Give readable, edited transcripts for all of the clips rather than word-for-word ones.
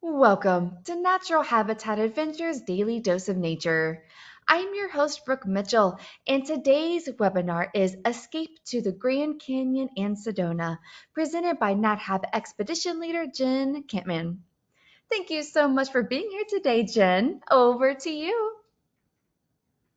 Welcome to Natural Habitat Adventures Daily Dose of Nature. I'm your host, Brooke Mitchell, and today's webinar is Escape to the Grand Canyon and Sedona, presented by NatHab Expedition Leader Jen Kampmann. Thank you so much for being here today, Jen. Over to you.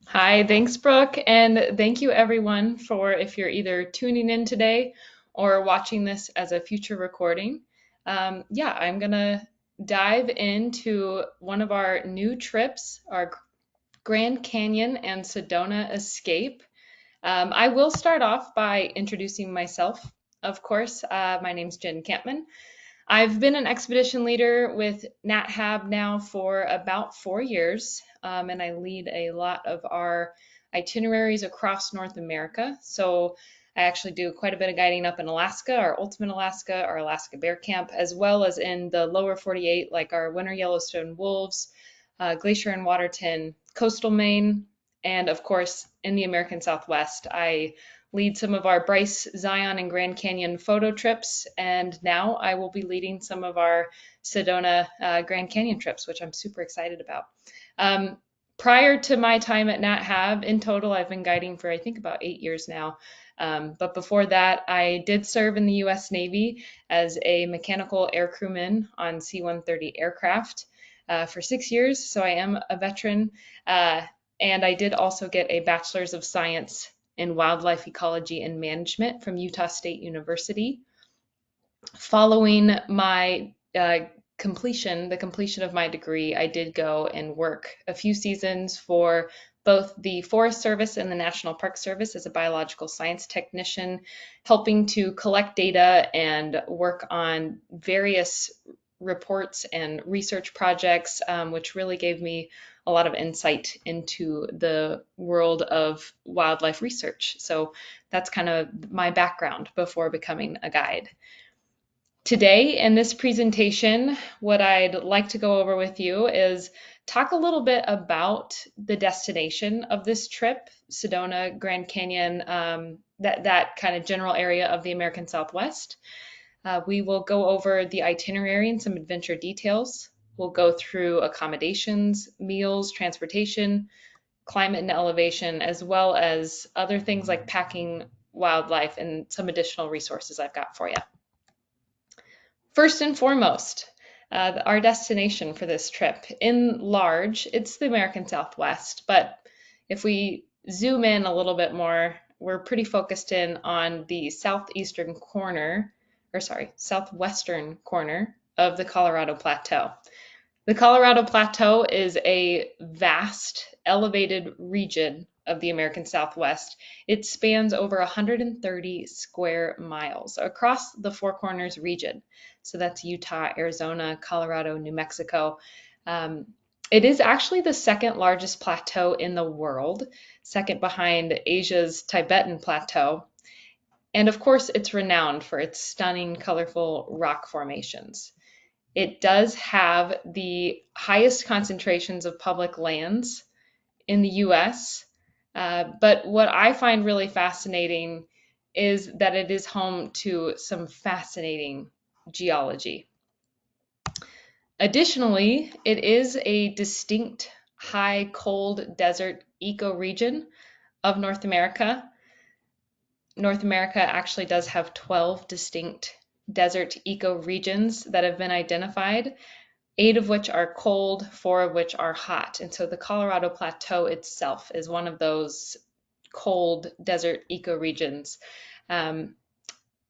Hi, thanks, Brooke, and thank you everyone for if you're either tuning in today or watching this as a future recording. I'm gonna dive into one of our new trips, our Grand Canyon and Sedona Escape. I will start off by introducing myself, of course. My name's Jen Kampmann. I've been an expedition leader with NatHab now for about 4 years, and I lead a lot of our itineraries across North America. So I actually do quite a bit of guiding up in Alaska, our Ultimate Alaska, our Alaska Bear Camp, as well as in the lower 48, like our Winter Yellowstone Wolves, Glacier and Waterton, Coastal Maine, and of course in the American Southwest. I lead some of our Bryce, Zion, and Grand Canyon photo trips, and now I will be leading some of our Sedona Grand Canyon trips, which I'm super excited about. Prior to my time at NatHab, in total, I've been guiding for I think about 8 years now. But before that, I did serve in the U.S. Navy as a mechanical air crewman on C-130 aircraft for 6 years, so I am a veteran. And I did also get a Bachelor's of Science in Wildlife Ecology and Management from Utah State University. Following my the completion of my degree, I did go and work a few seasons for both the Forest Service and the National Park Service as a biological science technician, helping to collect data and work on various reports and research projects, which really gave me a lot of insight into the world of wildlife research. So that's kind of my background before becoming a guide. Today in this presentation, what I'd like to go over with you is talk a little bit about the destination of this trip, Sedona, Grand Canyon, that kind of general area of the American Southwest. We will go over the itinerary and some adventure details. We'll go through accommodations, meals, transportation, climate and elevation, as well as other things like packing wildlife and some additional resources I've got for you. First and foremost, our destination for this trip. In large, it's the American Southwest, but if we zoom in a little bit more, we're pretty focused in on the southwestern corner of the Colorado Plateau. The Colorado Plateau is a vast, elevated region of the American Southwest. It spans over 130 square miles across the Four Corners region. So that's Utah, Arizona, Colorado, New Mexico. It is actually the second largest plateau in the world, second behind Asia's Tibetan Plateau. And of course, it's renowned for its stunning, colorful rock formations. It does have the highest concentrations of public lands in the US. But what I find really fascinating is that it is home to some fascinating geology. Additionally, it is a distinct high cold desert ecoregion of North America. North America actually does have 12 distinct desert ecoregions that have been identified, 8 of which are cold, 4 of which are hot. And so the Colorado Plateau itself is one of those cold desert ecoregions.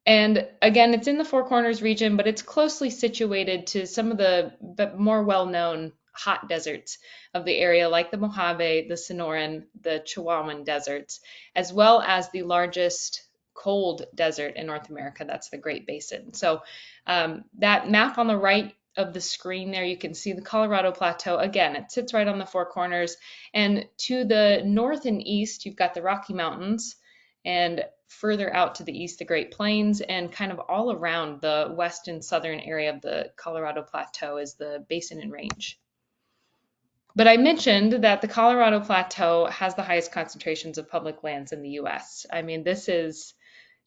And again, it's in the Four Corners region, but it's closely situated to some of the more well-known hot deserts of the area, like the Mojave, the Sonoran, the Chihuahuan deserts, as well as the largest cold desert in North America. That's the Great Basin. So that map on the right of the screen there, you can see the Colorado Plateau. Again, it sits right on the Four Corners. And to the north and east, you've got the Rocky Mountains, and further out to the east, the Great Plains, and kind of all around the west and southern area of the Colorado Plateau is the Basin and Range. But I mentioned that the Colorado Plateau has the highest concentrations of public lands in the US. I mean, this is,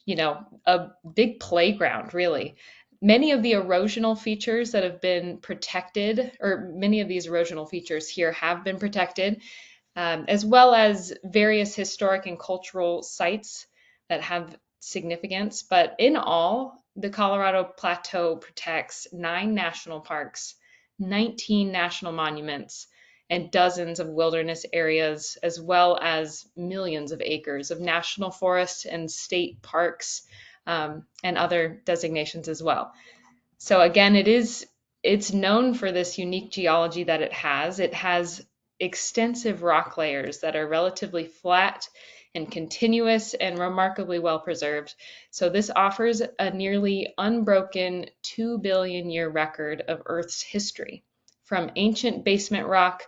a big playground, really. Many of the erosional features that have been protected, or many of these erosional features here have been protected, as well as various historic and cultural sites that have significance. But in all, the Colorado Plateau protects 9 national parks, 19 national monuments, and dozens of wilderness areas, as well as millions of acres of national forests and state parks, and other designations as well. So again, it's known for this unique geology that it has. It has extensive rock layers that are relatively flat and continuous and remarkably well preserved. So this offers a nearly unbroken 2 billion year record of Earth's history, from ancient basement rock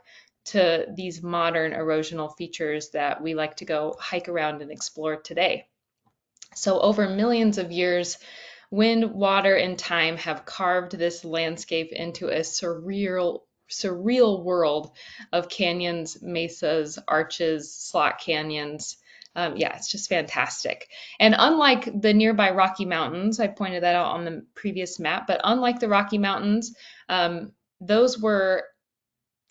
to these modern erosional features that we like to go hike around and explore today. So over millions of years, wind, water, and time have carved this landscape into a surreal world of canyons, mesas, arches, slot canyons. Yeah, it's just fantastic. And unlike the nearby Rocky Mountains, I pointed that out on the previous map, but unlike the Rocky Mountains, those were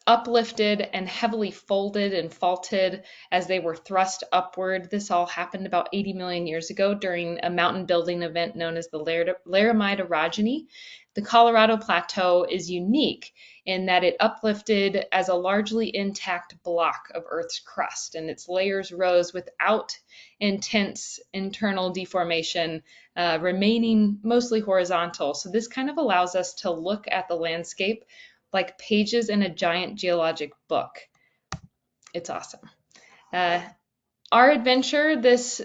uplifted and heavily folded and faulted as they were thrust upward. This all happened about 80 million years ago during a mountain building event known as the Laramide orogeny. The Colorado Plateau is unique in that it uplifted as a largely intact block of Earth's crust, and its layers rose without intense internal deformation, remaining mostly horizontal. So this kind of allows us to look at the landscape like pages in a giant geologic book. It's awesome. Uh, our adventure, this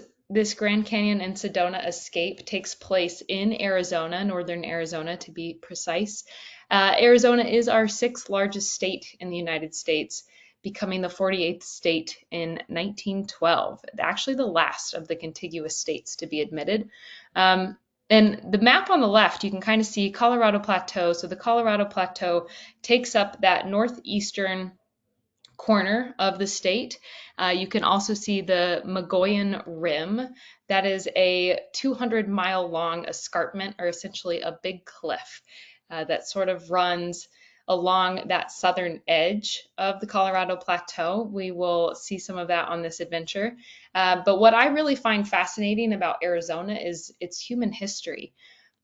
Grand Canyon and Sedona Escape, takes place in Arizona, northern Arizona to be precise. Arizona is our 6th largest state in the United States, becoming the 48th state in 1912, actually the last of the contiguous states to be admitted. And the map on the left, you can kind of see Colorado Plateau. So the Colorado Plateau takes up that northeastern corner of the state. You can also see the Mogollon Rim. That is a 200-mile long escarpment, or essentially a big cliff that sort of runs along that southern edge of the Colorado Plateau. We will see some of that on this adventure. But what I really find fascinating about Arizona is its human history.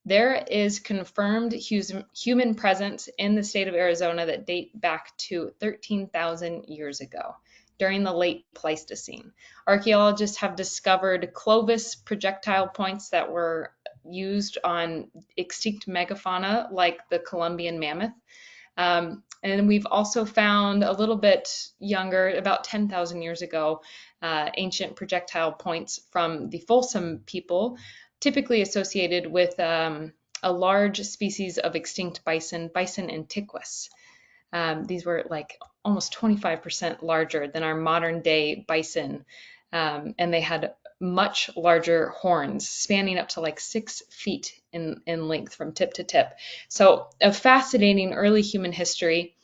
There is confirmed human presence in the state of Arizona that date back to 13,000 years ago during the late Pleistocene. Archaeologists have discovered Clovis projectile points that were used on extinct megafauna like the Columbian mammoth. And we've also found a little bit younger, about 10,000 years ago, ancient projectile points from the Folsom people, typically associated with a large species of extinct bison, Bison antiquus. These were like almost 25% larger than our modern day bison, and they had much larger horns, spanning up to like 6 feet in length from tip to tip. So a fascinating early human history.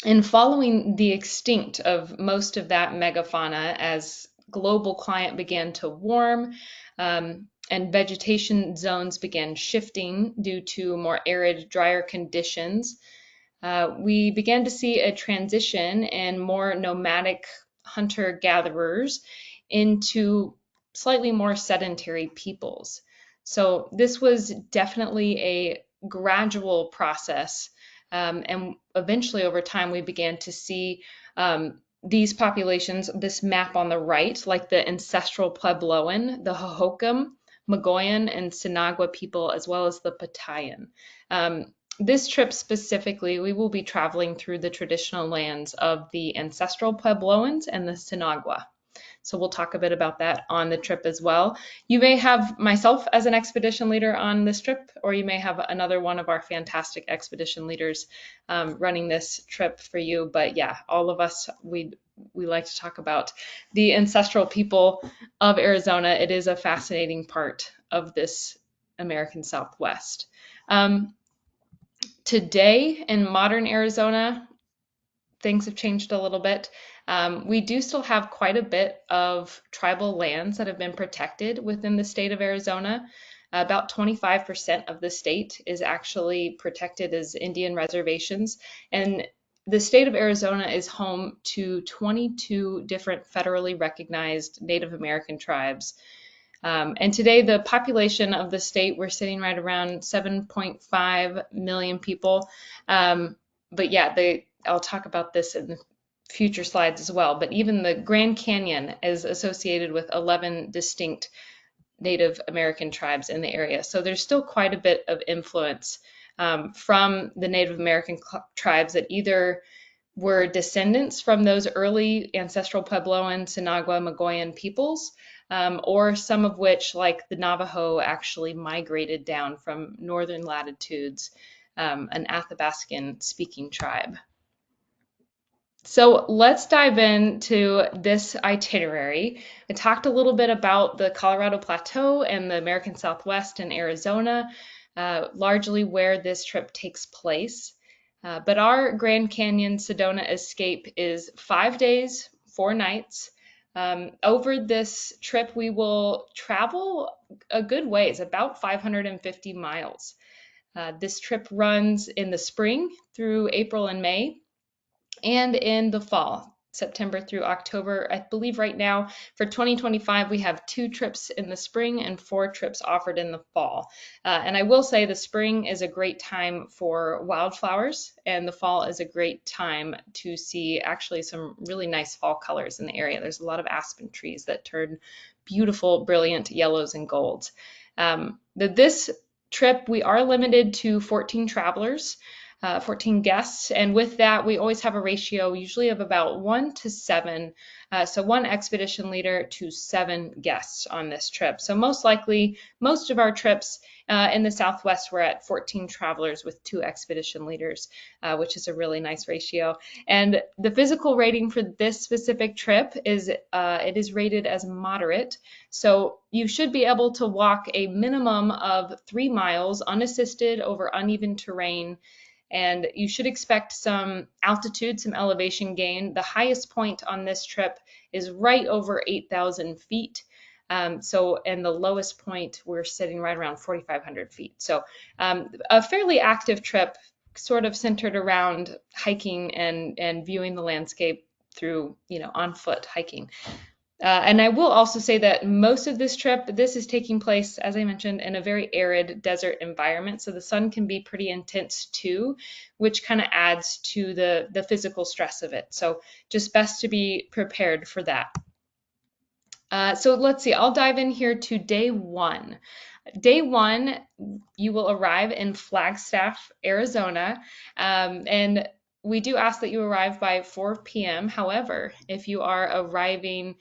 And following the extinct of most of that megafauna as global climate began to warm, and vegetation zones began shifting due to more arid, drier conditions, we began to see a transition and more nomadic hunter-gatherers into slightly more sedentary peoples. So this was definitely a gradual process. And eventually, over time, we began to see these populations, this map on the right, like the ancestral Puebloan, the Hohokam, Mogollon, and Sinagua people, as well as the Patayan. This trip specifically, we will be traveling through the traditional lands of the ancestral Puebloans and the Sinagua. So we'll talk a bit about that on the trip as well. You may have myself as an expedition leader on this trip, or you may have another one of our fantastic expedition leaders running this trip for you. But yeah, all of us, we like to talk about the ancestral people of Arizona. It is a fascinating part of this American Southwest. Today in modern Arizona, things have changed a little bit. We do still have quite a bit of tribal lands that have been protected within the state of Arizona. About 25% of the state is actually protected as Indian reservations. And the state of Arizona is home to 22 different federally recognized Native American tribes. And today, the population of the state, we're sitting right around 7.5 million people. But yeah, I'll talk about this in the future slides as well. But even the Grand Canyon is associated with 11 distinct Native American tribes in the area. So there's still quite a bit of influence from the Native American tribes that either were descendants from those early ancestral Puebloan, Sinagua, Mogollon peoples, or some of which, like the Navajo, actually migrated down from northern latitudes, an Athabascan speaking tribe. So let's dive into this itinerary. I talked a little bit about the Colorado Plateau and the American Southwest and Arizona, largely where this trip takes place. But our Grand Canyon Sedona Escape is 5 days, 4 nights. Over this trip, we will travel a good ways, about 550 miles. This trip runs in the spring through April and May, and in the fall, September through October. I believe right now for 2025, we have 2 trips in the spring and 4 trips offered in the fall. And I will say the spring is a great time for wildflowers, and the fall is a great time to see actually some really nice fall colors in the area. There's a lot of aspen trees that turn beautiful, brilliant yellows and golds. This trip, we are limited to 14 travelers. 14 guests. And with that, we always have a ratio usually of about 1 to 7. So 1 expedition leader to 7 guests on this trip. So most likely, most of our trips in the Southwest, we're at 14 travelers with 2 expedition leaders, which is a really nice ratio. And the physical rating for this specific trip is it is rated as moderate. So you should be able to walk a minimum of 3 miles unassisted over uneven terrain. And you should expect some altitude, some elevation gain. The highest point on this trip is right over 8,000 feet. And the lowest point, we're sitting right around 4,500 feet. So a fairly active trip, sort of centered around hiking and viewing the landscape through, on foot hiking. And I will also say that most of this trip, this is taking place, as I mentioned, in a very arid desert environment. So the sun can be pretty intense too, which kind of adds to the physical stress of it. So just best to be prepared for that. So let's see, I'll dive in here to day 1. Day 1, you will arrive in Flagstaff, Arizona, and we do ask that you arrive by 4 p.m. However, if you are arriving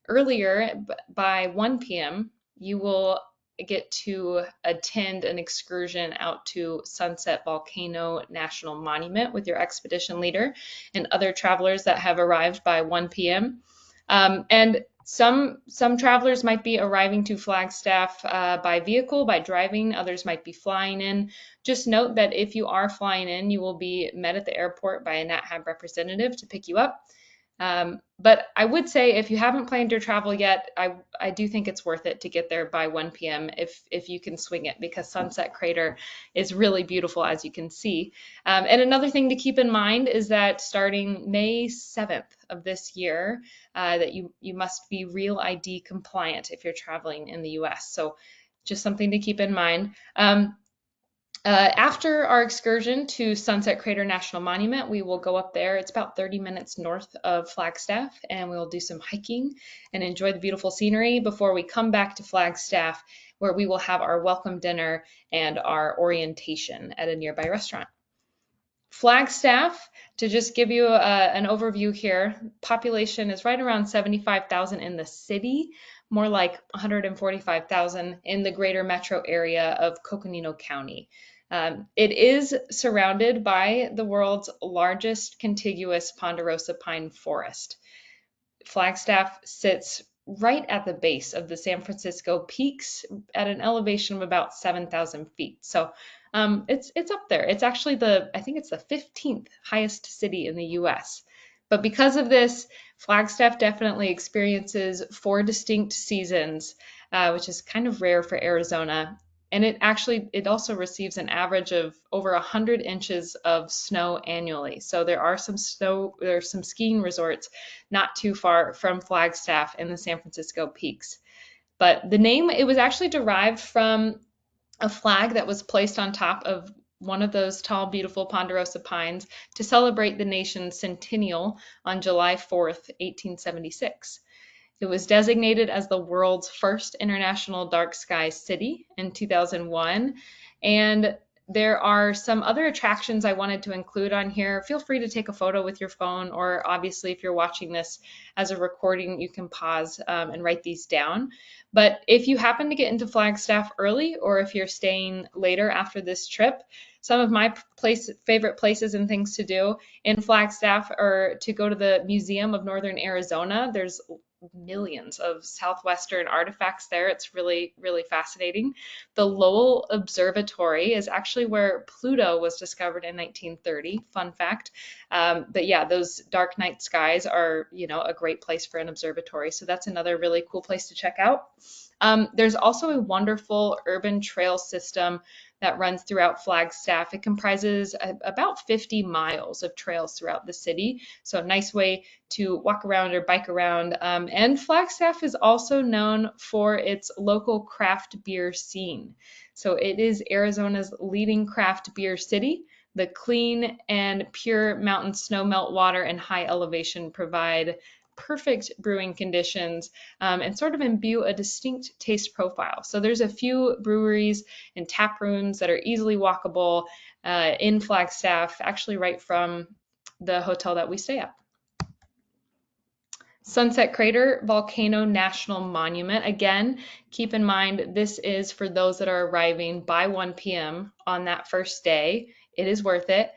earlier by 1 p.m., you will get to attend an excursion out to Sunset Volcano National Monument with your expedition leader and other travelers that have arrived by 1 p.m. And some travelers might be arriving to Flagstaff by vehicle, by driving. Others might be flying in. Just note that if you are flying in, you will be met at the airport by a NatHab representative to pick you up. But I would say if you haven't planned your travel yet, I do think it's worth it to get there by 1 p.m. if you can swing it, because Sunset Crater is really beautiful, as you can see. And another thing to keep in mind is that starting May 7th of this year, that you must be Real ID compliant if you're traveling in the US. So just something to keep in mind. After our excursion to Sunset Crater National Monument, we will go up there. It's about 30 minutes north of Flagstaff, and we'll do some hiking and enjoy the beautiful scenery before we come back to Flagstaff, where we will have our welcome dinner and our orientation at a nearby restaurant. Flagstaff, to just give you an overview here, population is right around 75,000 in the city, more like 145,000 in the greater metro area of Coconino County. It is surrounded by the world's largest contiguous Ponderosa pine forest. Flagstaff sits right at the base of the San Francisco peaks at an elevation of about 7,000 feet. So it's up there. It's actually I think it's the 15th highest city in the US. But because of this, Flagstaff definitely experiences 4 distinct seasons, which is kind of rare for Arizona. And it also receives an average of over 100 inches of snow annually. So there's some skiing resorts not too far from Flagstaff in the San Francisco Peaks. But the name, it was actually derived from a flag that was placed on top of one of those tall, beautiful Ponderosa pines to celebrate the nation's centennial on July 4th, 1876. It was designated as the world's first international dark sky city in 2001. And there are some other attractions I wanted to include on here. Feel free to take a photo with your phone, or obviously, if you're watching this as a recording, you can pause and write these down. But if you happen to get into Flagstaff early, or if you're staying later after this trip, some of my favorite places and things to do in Flagstaff are to go to the Museum of Northern Arizona. There's millions of southwestern artifacts there. It's really, really fascinating. The Lowell Observatory is actually where Pluto was discovered in 1930. Fun fact. But yeah, those dark night skies are, a great place for an observatory. So that's another really cool place to check out. There's also a wonderful urban trail system that runs throughout Flagstaff. It comprises about 50 miles of trails throughout the city. So a nice way to walk around or bike around. And Flagstaff is also known for its local craft beer scene. So it is Arizona's leading craft beer city. The clean and pure mountain snow melt water and high elevation provide perfect brewing conditions and sort of imbue a distinct taste profile. So there's a few breweries and tap rooms that are easily walkable in Flagstaff, actually right from the hotel that we stay at. Sunset Crater Volcano National Monument. Again, keep in mind this is for those that are arriving by 1 p.m. on that first day. It is worth it.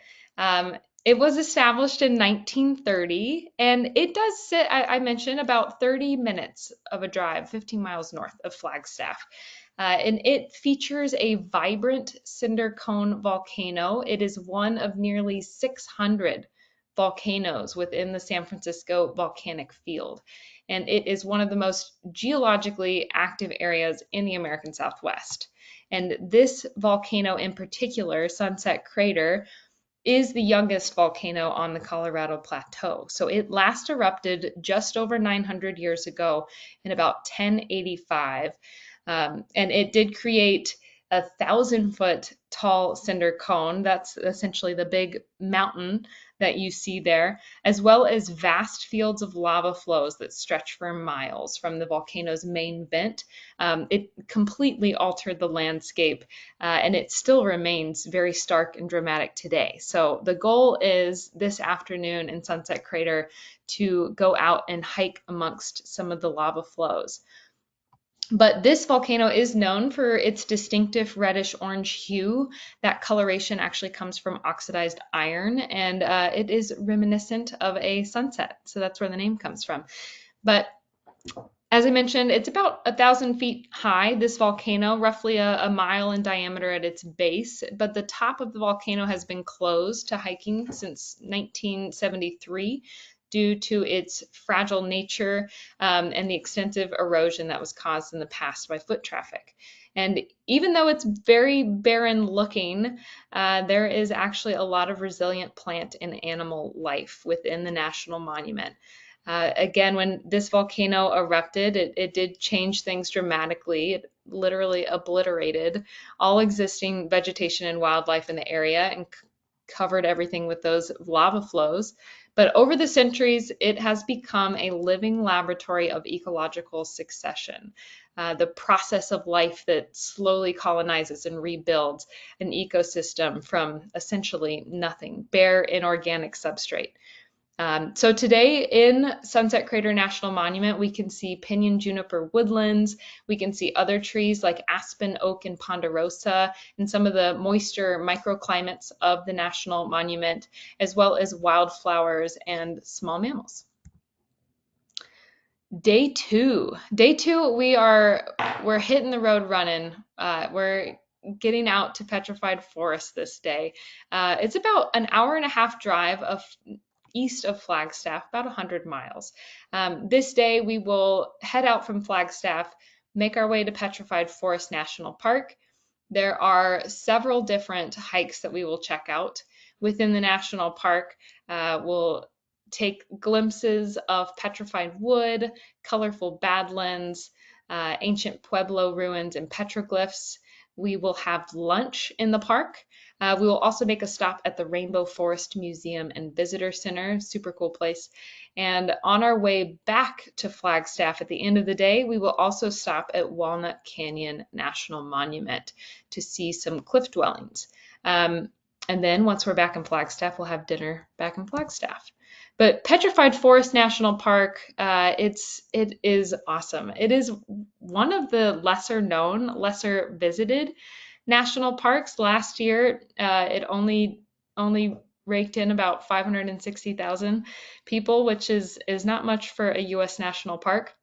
It was established in 1930, and it does sit, I mentioned, about 30 minutes of a drive, 15 miles north of Flagstaff. And it features a vibrant cinder cone volcano. It is one of nearly 600 volcanoes within the San Francisco volcanic field. And it is one of the most geologically active areas in the American Southwest. And this volcano in particular, Sunset Crater, is the youngest volcano on the Colorado Plateau. So it last erupted just over 900 years ago in about 1085. And it did create a 1,000-foot tall cinder cone. That's essentially the big mountain that you see there, as well as vast fields of lava flows that stretch for miles from the volcano's main vent. It completely altered the landscape, and it still remains very stark and dramatic today. So the goal is this afternoon in Sunset Crater to go out and hike amongst some of the lava flows. But this volcano is known for its distinctive reddish-orange hue. That coloration actually comes from oxidized iron, and it is reminiscent of a sunset. So that's where the name comes from. But as I mentioned, it's about 1,000 feet high, this volcano, roughly a mile in diameter at its base. But the top of the volcano has been closed to hiking since 1973. Due to its fragile nature and the extensive erosion that was caused in the past by foot traffic. And even though it's very barren looking, there is actually a lot of resilient plant and animal life within the national monument. Again, when this volcano erupted, it did change things dramatically. It literally obliterated all existing vegetation and wildlife in the area and covered everything with those lava flows. But over the centuries, it has become a living laboratory of ecological succession, the process of life that slowly colonizes and rebuilds an ecosystem from essentially nothing, bare inorganic substrate. So today in Sunset Crater National Monument, we can see pinyon juniper woodlands. We can see other trees like aspen, oak, and ponderosa, and some of the moisture microclimates of the National Monument, as well as wildflowers and small mammals. Day two, we're hitting the road running. We're getting out to Petrified Forest this day. It's about an hour and a half drive east of Flagstaff, about 100 miles. This day, we will head out from Flagstaff, make our way to Petrified Forest National Park, There are several different hikes that we will check out within the national park. We'll take glimpses of petrified wood, colorful badlands, ancient Pueblo ruins, and petroglyphs. We will have lunch in the park. We will also make a stop at the Rainbow Forest Museum and Visitor Center, super cool place. And on our way back to Flagstaff at the end of the day, we will also stop at Walnut Canyon National Monument to see some cliff dwellings. And then once we're back in Flagstaff, we'll have dinner back in Flagstaff. But Petrified Forest National Park, it is awesome. It is one of the lesser known, lesser visited national parks. Last year, it only raked in about 560,000 people, which is not much for a U.S. national park.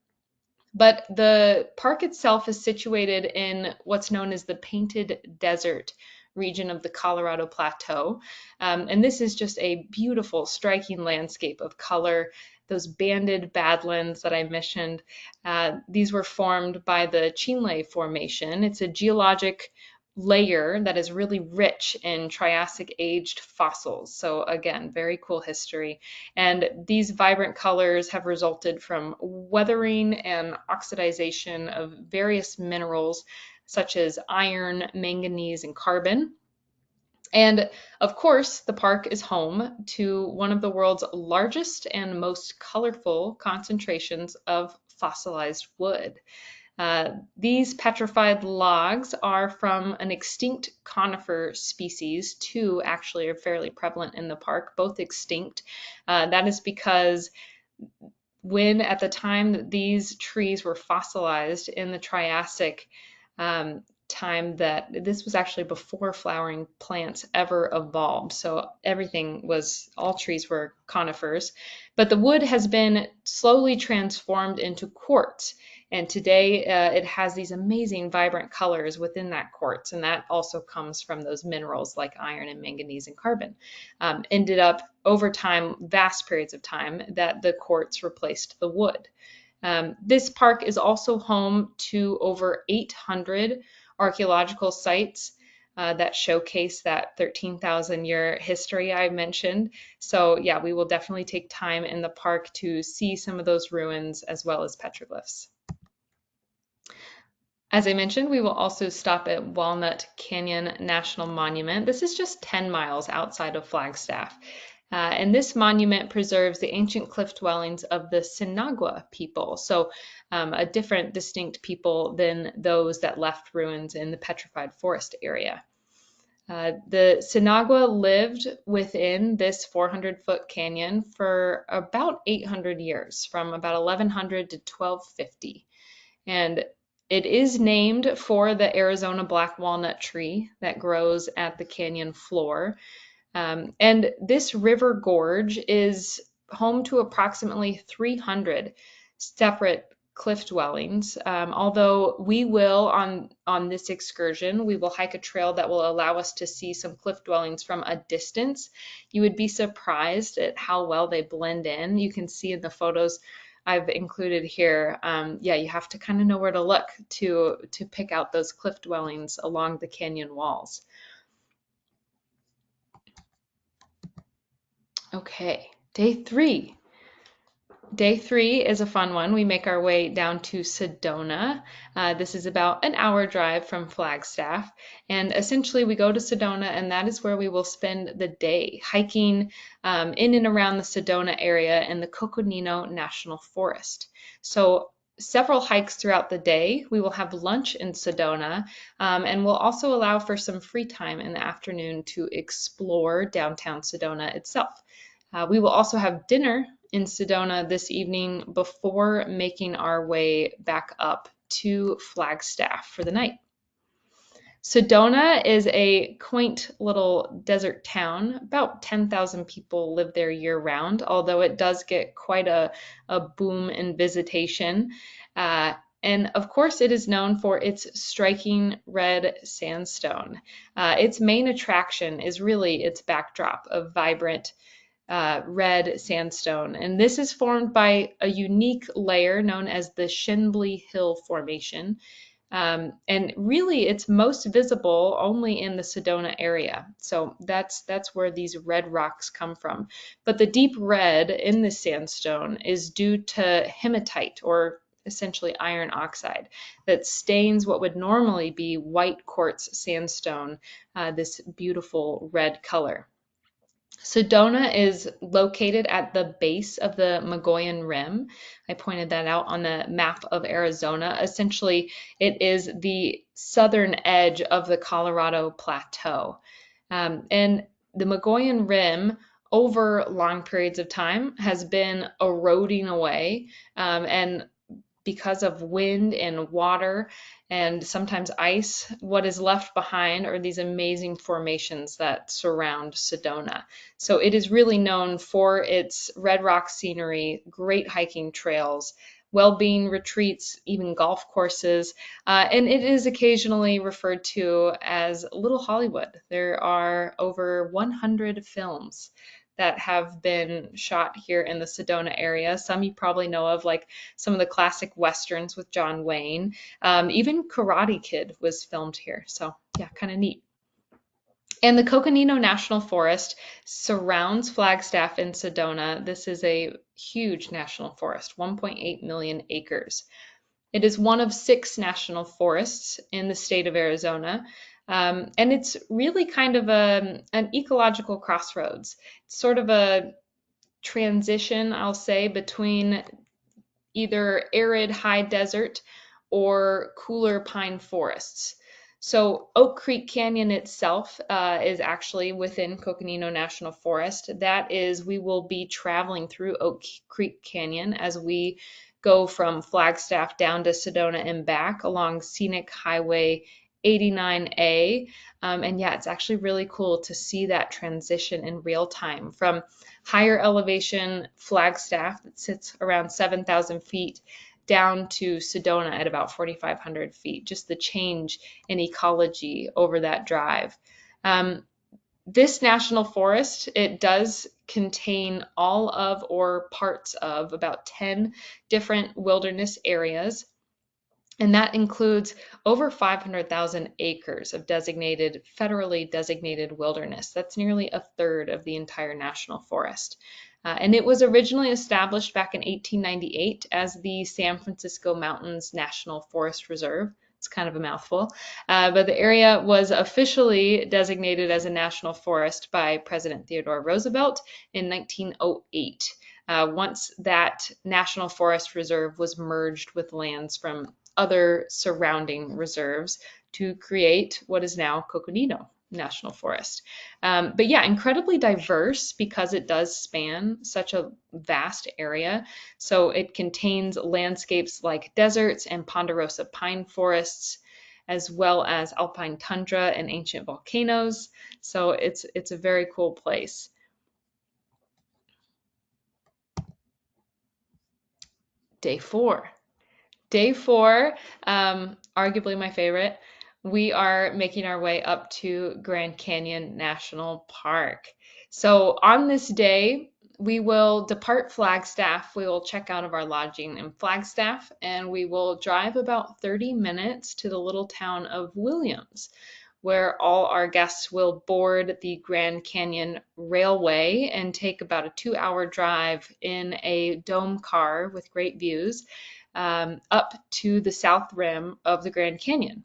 But the park itself is situated in what's known as the Painted Desert region of the Colorado Plateau. And this is just a beautiful, striking landscape of color. Those banded badlands that I mentioned, these were formed by the Chinle Formation. It's a geologic layer that is really rich in Triassic aged fossils. So again, very cool history. And these vibrant colors have resulted from weathering and oxidization of various minerals such as iron, manganese, and carbon. And of course, the park is home to one of the world's largest and most colorful concentrations of fossilized wood. These petrified logs are from an extinct conifer species. Two actually are fairly prevalent in the park, both extinct. That is because when at the time that these trees were fossilized in the Triassic time, that this was actually before flowering plants ever evolved. So all trees were conifers, but the wood has been slowly transformed into quartz. And today it has these amazing vibrant colors within that quartz. And that also comes from those minerals like iron and manganese and carbon. Ended up over time, vast periods of time, that the quartz replaced the wood. This park is also home to over 800 archaeological sites that showcase that 13,000 year history I mentioned. So yeah, we will definitely take time in the park to see some of those ruins as well as petroglyphs. As I mentioned, we will also stop at Walnut Canyon National Monument. This is just 10 miles outside of Flagstaff. And this monument preserves the ancient cliff dwellings of the Sinagua people, so a different, distinct people than those that left ruins in the Petrified Forest area. The Sinagua lived within this 400-foot canyon for about 800 years, from about 1100 to 1250. And it is named for the Arizona black walnut tree that grows at the canyon floor. And this river gorge is home to approximately 300 separate cliff dwellings. Although we will, on this excursion, we will hike a trail that will allow us to see some cliff dwellings from a distance. You would be surprised at how well they blend in. You can see in the photos I've included here, yeah, you have to kind of know where to look to pick out those cliff dwellings along the canyon walls. Okay, day three. Day three is a fun one. We make our way down to Sedona. This is about an hour drive from Flagstaff. And essentially we go to Sedona, and that is where we will spend the day hiking in and around the Sedona area in the Coconino National Forest. So several hikes throughout the day. We will have lunch in Sedona, and we'll also allow for some free time in the afternoon to explore downtown Sedona itself. We will also have dinner in Sedona this evening before making our way back up to Flagstaff for the night. Sedona is a quaint little desert town. About 10,000 people live there year-round, although it does get quite a boom in visitation. And of course, it is known for its striking red sandstone. Its main attraction is really its backdrop of vibrant red sandstone. And this is formed by a unique layer known as the Shinbley Hill Formation. And really, it's most visible only in the Sedona area. So that's where these red rocks come from. But the deep red in this sandstone is due to hematite, or essentially iron oxide, that stains what would normally be white quartz sandstone, this beautiful red color. Sedona is located at the base of the Mogollon Rim. I pointed that out on the map of Arizona. Essentially, it is the southern edge of the Colorado Plateau. And the Mogollon Rim, over long periods of time, has been eroding away. And because of wind and water and sometimes ice, what is left behind are these amazing formations that surround Sedona. So it is really known for its red rock scenery, great hiking trails, well-being retreats, even golf courses, and it is occasionally referred to as Little Hollywood. There are over 100 films that have been shot here in the Sedona area. Some you probably know of, like some of the classic westerns with John Wayne. Even Karate Kid was filmed here. So yeah, kind of neat. And the Coconino National Forest surrounds Flagstaff in Sedona. This is a huge national forest, 1.8 million acres. It is one of 6 national forests in the state of Arizona. And it's really kind of an ecological crossroads. It's sort of a transition, I'll say, between either arid high desert or cooler pine forests. So Oak Creek Canyon itself is actually within Coconino National Forest. That is, we will be traveling through Oak Creek Canyon as we go from Flagstaff down to Sedona and back along Scenic Highway 89A. And yeah, it's actually really cool to see that transition in real time from higher elevation Flagstaff that sits around 7,000 feet down to Sedona at about 4,500 feet. Just the change in ecology over that drive. This national forest, it does contain all of or parts of about 10 different wilderness areas. And that includes over 500,000 acres of federally designated wilderness. That's nearly a third of the entire national forest. And it was originally established back in 1898 as the San Francisco Mountains National Forest Reserve. It's kind of a mouthful. But the area was officially designated as a national forest by President Theodore Roosevelt in 1908. Once that National Forest Reserve was merged with lands from other surrounding reserves to create what is now Coconino National Forest. But yeah, incredibly diverse because it does span such a vast area. So it contains landscapes like deserts and Ponderosa pine forests, as well as alpine tundra and ancient volcanoes. So it's a very cool place. Day 4. Day 4, arguably my favorite, we are making our way up to Grand Canyon National Park. So on this day, we will depart Flagstaff. We will check out of our lodging in Flagstaff, and we will drive about 30 minutes to the little town of Williams, where all our guests will board the Grand Canyon Railway and take about a 2-hour drive in a dome car with great views up to the south rim of the Grand Canyon,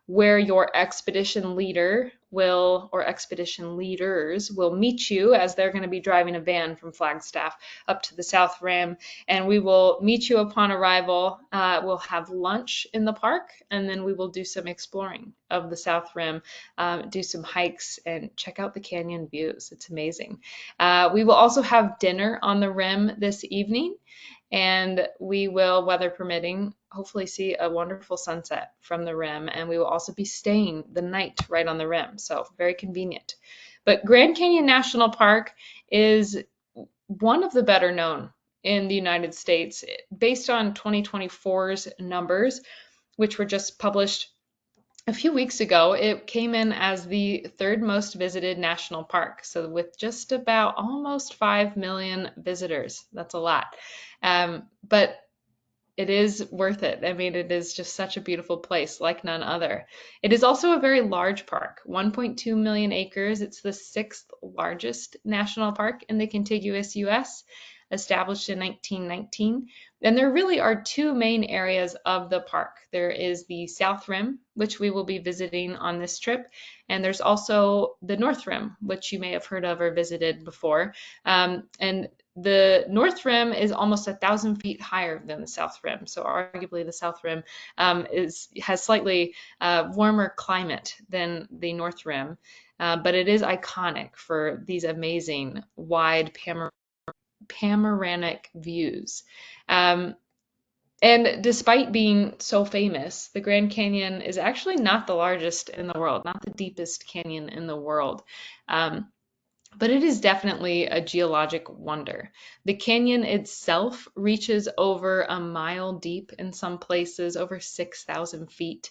where your expedition leader or expedition leaders will meet you, as they're going to be driving a van from Flagstaff up to the south rim, and we will meet you upon arrival. We'll have lunch in the park, and then we will do some exploring of the south rim, do some hikes, and check out the canyon views. It's amazing. We will also have dinner on the rim this evening, and we will, weather permitting, hopefully see a wonderful sunset from the rim, and we will also be staying the night right on the rim, so very convenient. But Grand Canyon National Park is one of the better known in the United States. Based on 2024's numbers, which were just published a few weeks ago, it came in as the 3rd most visited national park. So with just about almost 5 million visitors, that's a lot. But it is worth it. I mean, it is just such a beautiful place, like none other. It is also a very large park, 1.2 million acres. It's the sixth largest national park in the contiguous US, established in 1919. And there really are two main areas of the park. There is the South Rim, which we will be visiting on this trip, and there's also the North Rim, which you may have heard of or visited before. And the North Rim is almost 1,000 feet higher than the South Rim. So arguably the South Rim has slightly warmer climate than the North Rim, but it is iconic for these amazing wide panoramic views. Um, and despite being so famous, the Grand Canyon is actually not the largest in the world, not the deepest canyon in the world. Um, but it is definitely a geologic wonder. The canyon itself reaches over a mile deep in some places, over 6,000 feet.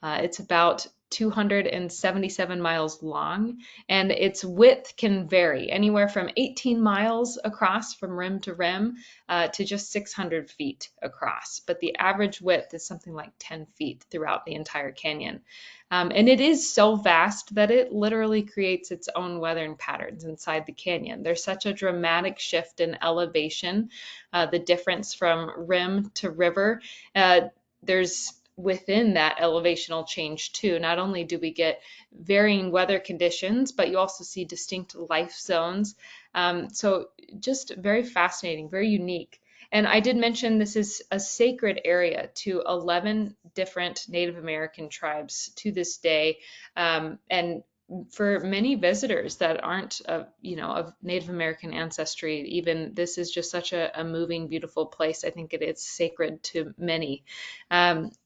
It's about 277 miles long, and its width can vary anywhere from 18 miles across from rim to rim to just 600 feet across. But the average width is something like 10 feet throughout the entire canyon. And it is so vast that it literally creates its own weathering patterns inside the canyon. There's such a dramatic shift in elevation, the difference from rim to river. There's within that elevational change too. Not only do we get varying weather conditions, but you also see distinct life zones. So just very fascinating, very unique. And I did mention this is a sacred area to 11 different Native American tribes to this day. And for many visitors that aren't of Native American ancestry, even this is just such a moving, beautiful place. I think it is sacred to many.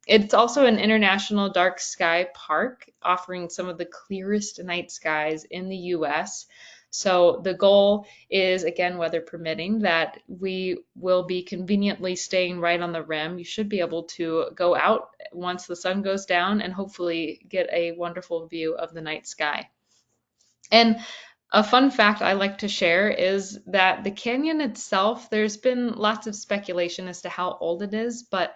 It's also an international dark sky park, offering some of the clearest night skies in the US. So the goal is, again, weather permitting, that we will be conveniently staying right on the rim. You should be able to go out once the sun goes down and hopefully get a wonderful view of the night sky. And a fun fact I like to share is that the canyon itself, there's been lots of speculation as to how old it is, but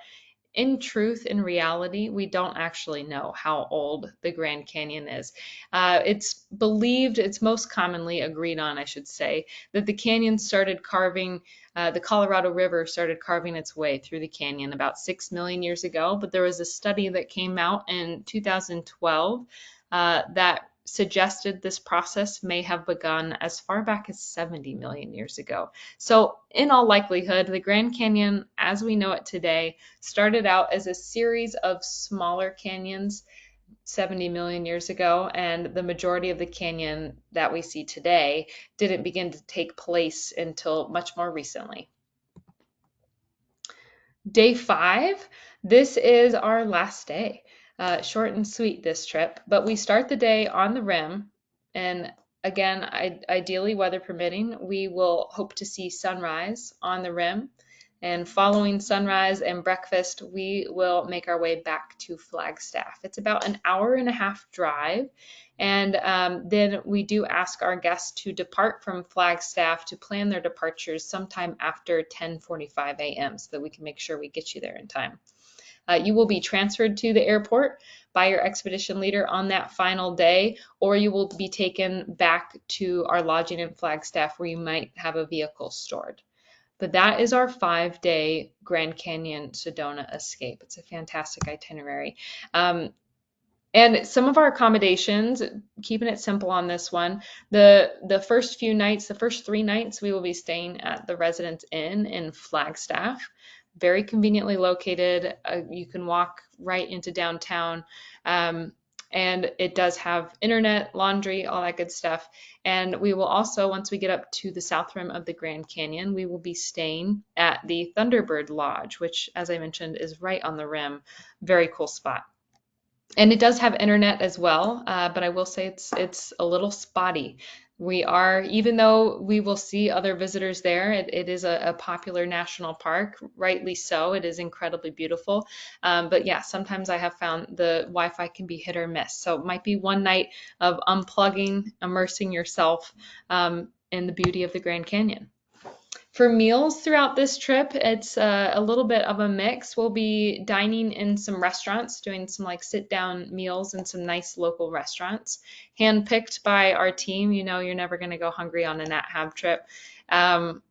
in truth, in reality, we don't actually know how old the Grand Canyon is. It's believed, it's most commonly agreed on, I should say, that the canyon started carving, the Colorado River started carving its way through the canyon about 6 million years ago. But there was a study that came out in 2012 that suggested this process may have begun as far back as 70 million years ago. So in all likelihood, the Grand Canyon, as we know it today, started out as a series of smaller canyons 70 million years ago, and the majority of the canyon that we see today didn't begin to take place until much more recently. Day 5, this is our last day. Short and sweet this trip, but we start the day on the rim, and again, ideally weather permitting, we will hope to see sunrise on the rim. And following sunrise and breakfast, we will make our way back to Flagstaff. It's about an hour and a half drive. And then we do ask our guests to depart from Flagstaff to plan their departures sometime after 10:45 a.m. so that we can make sure we get you there in time. You will be transferred to the airport by your expedition leader on that final day, or you will be taken back to our lodging in Flagstaff where you might have a vehicle stored. But that is our 5-day Grand Canyon Sedona Escape. It's a fantastic itinerary. And some of our accommodations, keeping it simple on this one, the first few nights, the first 3 nights, we will be staying at the Residence Inn in Flagstaff. Very conveniently located. You can walk right into downtown. And it does have internet, laundry, all that good stuff. And we will also, once we get up to the south rim of the Grand Canyon, we will be staying at the Thunderbird Lodge, which, as I mentioned, is right on the rim. Very cool spot. And it does have internet as well, but I will say it's a little spotty. Even though we will see other visitors there, it is a popular national park, rightly so. It is incredibly beautiful. But yeah, sometimes I have found the Wi-Fi can be hit or miss. So it might be one night of unplugging, immersing yourself in the beauty of the Grand Canyon. For meals throughout this trip, it's a little bit of a mix. We'll be dining in some restaurants, doing some like sit down meals in some nice local restaurants, handpicked by our team. You know, you're never going to go hungry on a Nat Hab trip. Um,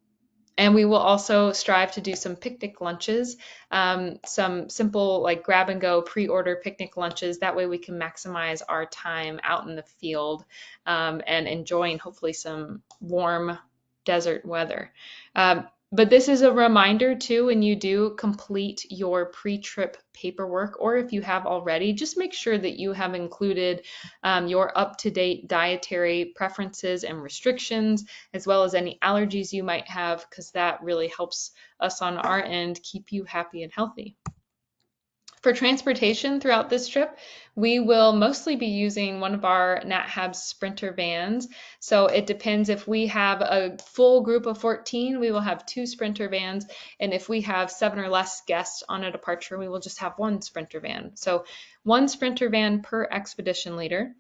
and we will also strive to do some picnic lunches, some simple like grab and go pre-order picnic lunches. That way we can maximize our time out in the field and enjoying hopefully some warm desert weather. But this is a reminder too, when you do complete your pre-trip paperwork, or if you have already, just make sure that you have included your up-to-date dietary preferences and restrictions, as well as any allergies you might have, because that really helps us on our end keep you happy and healthy. For transportation throughout this trip, we will mostly be using one of our Nat Hab Sprinter vans. So it depends. If we have a full group of 14, we will have 2 Sprinter vans. And if we have 7 or less guests on a departure, we will just have 1 Sprinter van. So 1 Sprinter van per expedition leader.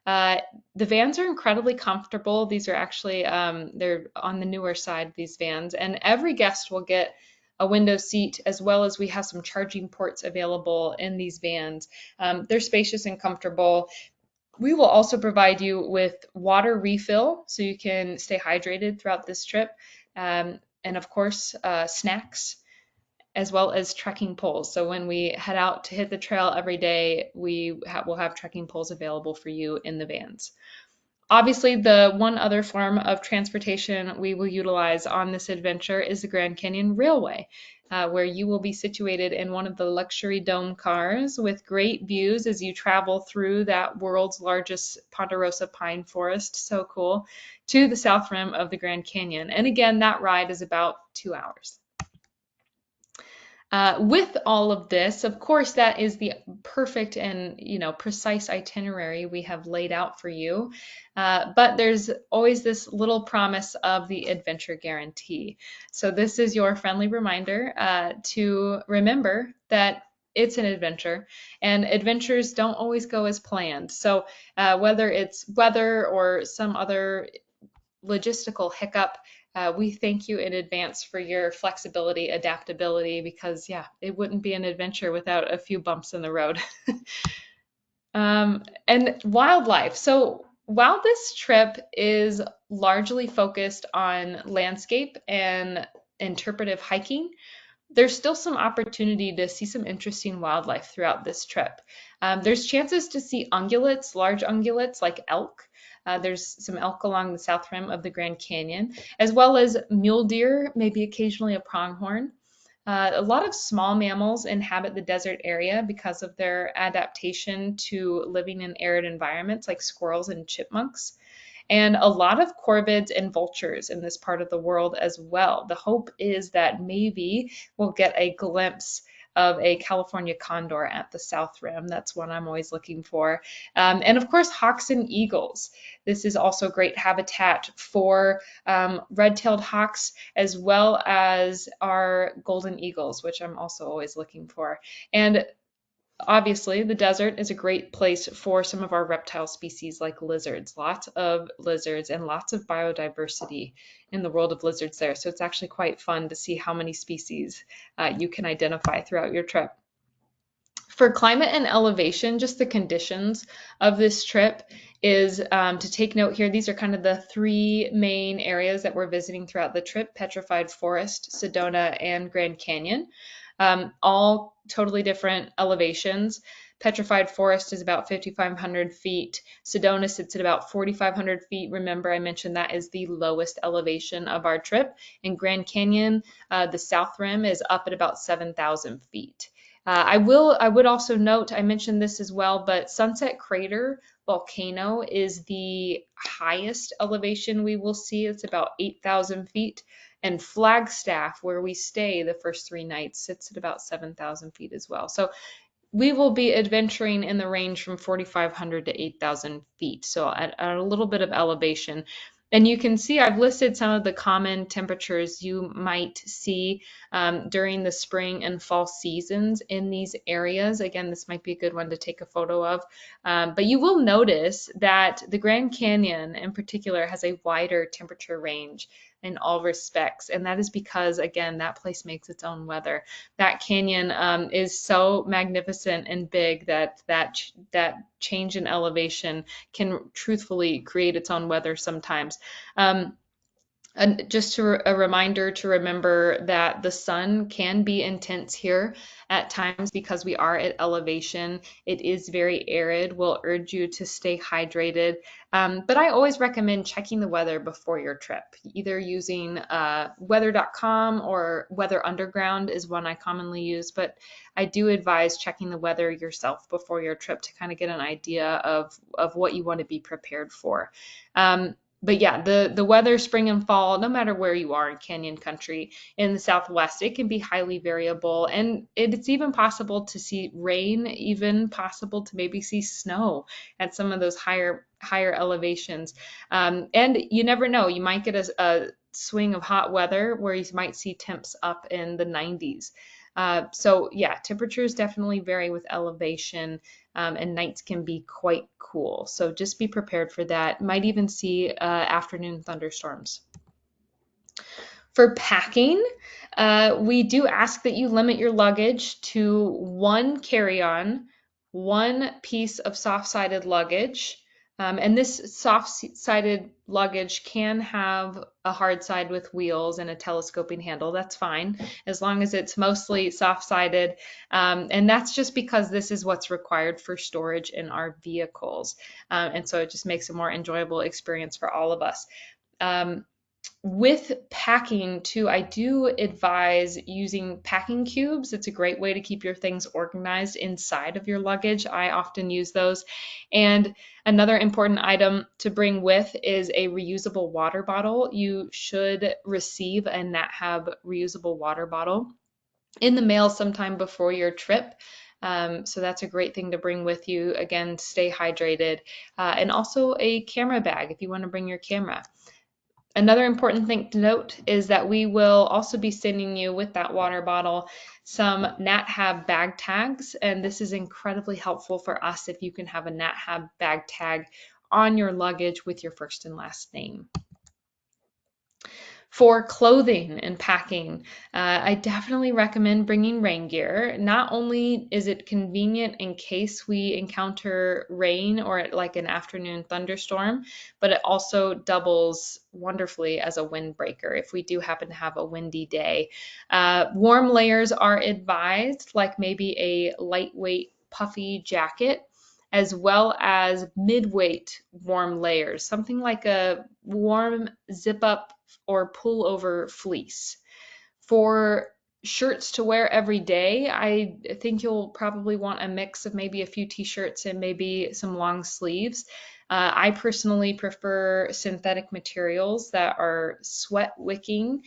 The vans are incredibly comfortable. These are actually, they're on the newer side, these vans. And every guest will get a window seat, as well as we have some charging ports available in these vans. They're spacious and comfortable. We will also provide you with water refill so you can stay hydrated throughout this trip. And of course, snacks, as well as trekking poles. So when we head out to hit the trail every day, we will have trekking poles available for you in the vans. Obviously, the one other form of transportation we will utilize on this adventure is the Grand Canyon Railway, where you will be situated in one of the luxury dome cars with great views as you travel through that world's largest Ponderosa pine forest, so cool, to the south rim of the Grand Canyon. And again, that ride is about 2 hours. With all of this, of course, that is the perfect and precise itinerary we have laid out for you. But there's always this little promise of the adventure guarantee. So this is your friendly reminder to remember that it's an adventure, and adventures don't always go as planned. So whether it's weather or some other logistical hiccup, we thank you in advance for your flexibility, adaptability, because yeah, it wouldn't be an adventure without a few bumps in the road. And wildlife. So while this trip is largely focused on landscape and interpretive hiking, there's still some opportunity to see some interesting wildlife throughout this trip. There's chances to see ungulates, large ungulates like elk. There's some elk along the south rim of the Grand Canyon, as well as mule deer, maybe occasionally a pronghorn. A lot of small mammals inhabit the desert area because of their adaptation to living in arid environments, like squirrels and chipmunks, and a lot of corvids and vultures in this part of the world as well. The hope is that maybe we'll get a glimpse of a California condor at the South Rim. That's one I'm always looking for. And of course, hawks and eagles. This is also great habitat for red-tailed hawks, as well as our golden eagles, which I'm also always looking for. And obviously, the desert is a great place for some of our reptile species like lizards. Lots of lizards and lots of biodiversity in the world of lizards there. So it's actually quite fun to see how many species you can identify throughout your trip. For climate and elevation, just the conditions of this trip is to take note here. These are kind of the 3 main areas that we're visiting throughout the trip: Petrified Forest, Sedona, and Grand Canyon. All totally different elevations. Petrified Forest is about 5,500 feet. Sedona sits at about 4,500 feet. Remember, I mentioned that is the lowest elevation of our trip. In Grand Canyon, the south rim is up at about 7,000 feet. I would also note, I mentioned this as well, but Sunset Crater volcano is the highest elevation we will see. It's about 8,000 feet. And Flagstaff, where we stay the first 3 nights, sits at about 7,000 feet as well. So we will be adventuring in the range from 4,500 to 8,000 feet. So at a little bit of elevation. And you can see I've listed some of the common temperatures you might see during the spring and fall seasons in these areas. Again, this might be a good one to take a photo of. But you will notice that the Grand Canyon in particular has a wider temperature range in all respects. And that is because, again, that place makes its own weather. That canyon is so magnificent and big that change in elevation can truthfully create its own weather sometimes. And just a reminder to remember that the sun can be intense here at times because we are at elevation. It is very arid. We'll urge you to stay hydrated. But I always recommend checking the weather before your trip, either using weather.com or Weather Underground is one I commonly use. But I do advise checking the weather yourself before your trip to kind of get an idea of what you want to be prepared for. But yeah, the weather, spring and fall, no matter where you are in canyon country in the Southwest, it can be highly variable, and it's even possible to see rain, even possible to maybe see snow at some of those higher elevations. And you never know, you might get a swing of hot weather where you might see temps up in the 90s. So yeah, temperatures definitely vary with elevation, and nights can be quite cool. So just be prepared for that. Might even see afternoon thunderstorms. For packing, we do ask that you limit your luggage to one carry-on, one piece of soft-sided luggage. And this soft-sided luggage can have a hard side with wheels and a telescoping handle. That's fine, as long as it's mostly soft-sided. And that's just because this is what's required for storage in our vehicles. And so it just makes a more enjoyable experience for all of us. With packing too, I do advise using packing cubes. It's a great way to keep your things organized inside of your luggage. I often use those. And another important item to bring with is a reusable water bottle. You should receive a NatHab reusable water bottle in the mail sometime before your trip. So that's a great thing to bring with you. Again, stay hydrated. And also a camera bag if you want to bring your camera. Another important thing to note is that we will also be sending you with that water bottle some NatHab bag tags, and this is incredibly helpful for us if you can have a NatHab bag tag on your luggage with your first and last name. For clothing and packing, I definitely recommend bringing rain gear. Not only is it convenient in case we encounter rain or like an afternoon thunderstorm, but it also doubles wonderfully as a windbreaker if we do happen to have a windy day. Warm layers are advised, like maybe a lightweight puffy jacket, as well as mid-weight warm layers, something like a warm zip-up or pull over fleece. For shirts to wear every day, I think you'll probably want a mix of maybe a few t-shirts and maybe some long sleeves. I personally prefer synthetic materials that are sweat wicking.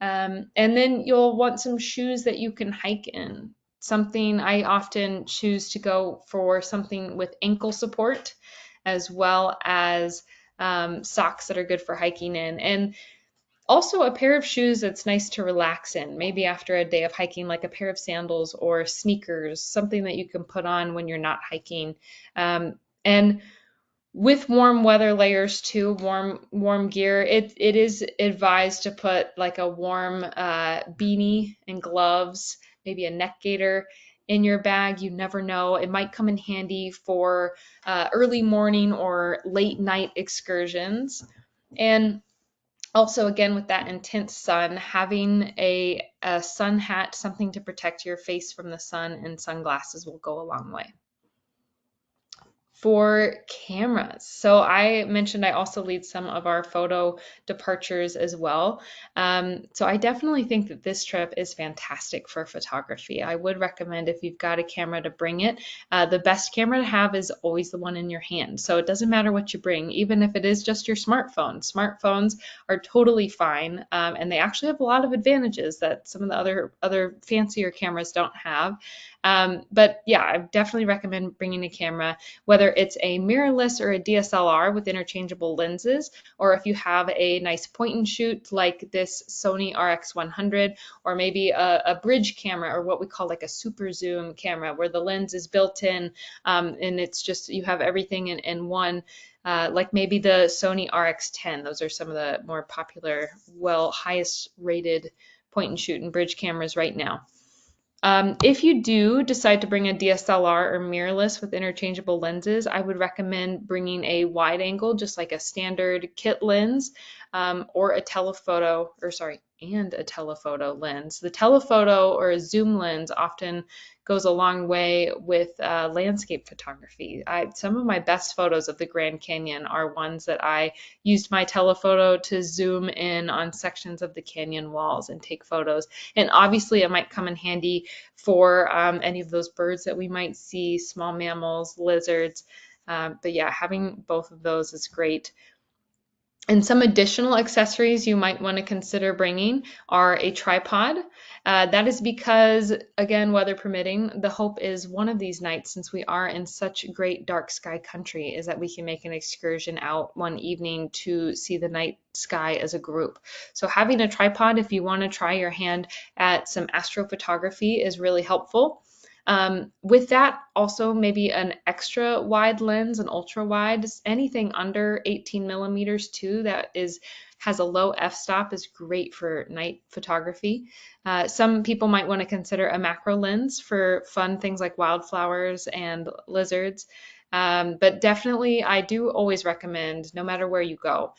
And then you'll want some shoes that you can hike in. Something I often choose to go for something with ankle support, as well as socks that are good for hiking in. And also a pair of shoes that's nice to relax in, maybe after a day of hiking, like a pair of sandals or sneakers, something that you can put on when you're not hiking. And with warm weather layers too, warm gear, it is advised to put like a warm beanie and gloves, maybe a neck gaiter in your bag. You never know. It might come in handy for early morning or late night excursions. And also, again, with that intense sun, having a sun hat, something to protect your face from the sun, and sunglasses will go a long way. For cameras. So I mentioned I also lead some of our photo departures as well. So I definitely think that this trip is fantastic for photography. I would recommend if you've got a camera to bring it. The best camera to have is always the one in your hand. So it doesn't matter what you bring, even if it is just your smartphone. Smartphones are totally fine, and they actually have a lot of advantages that some of the other fancier cameras don't have. But yeah, I definitely recommend bringing a camera, whether it's a mirrorless or a DSLR with interchangeable lenses, or if you have a nice point and shoot like this Sony RX100, or maybe a bridge camera, or what we call like a super zoom camera, where the lens is built in, and it's just, you have everything in one. like maybe the Sony RX10. Those are some of the more popular, highest rated point and shoot and bridge cameras right now. If you do decide to bring a DSLR or mirrorless with interchangeable lenses, I would recommend bringing a wide angle, just like a standard kit lens, or a telephoto lens. The telephoto or a zoom lens often goes a long way with landscape photography. Some of my best photos of the Grand Canyon are ones that I used my telephoto to zoom in on sections of the canyon walls and take photos. And obviously, it might come in handy for any of those birds that we might see, small mammals, lizards. But yeah, having both of those is great. And some additional accessories you might want to consider bringing are a tripod. That is because, again, weather permitting, the hope is one of these nights, since we are in such great dark sky country, is that we can make an excursion out one evening to see the night sky as a group. So having a tripod, if you want to try your hand at some astrophotography, is really helpful. With that, also maybe an extra wide lens, an ultra wide, anything under 18 millimeters too, has a low f-stop, is great for night photography. Some people might want to consider a macro lens for fun things like wildflowers and lizards. But definitely, I do always recommend, no matter where you go,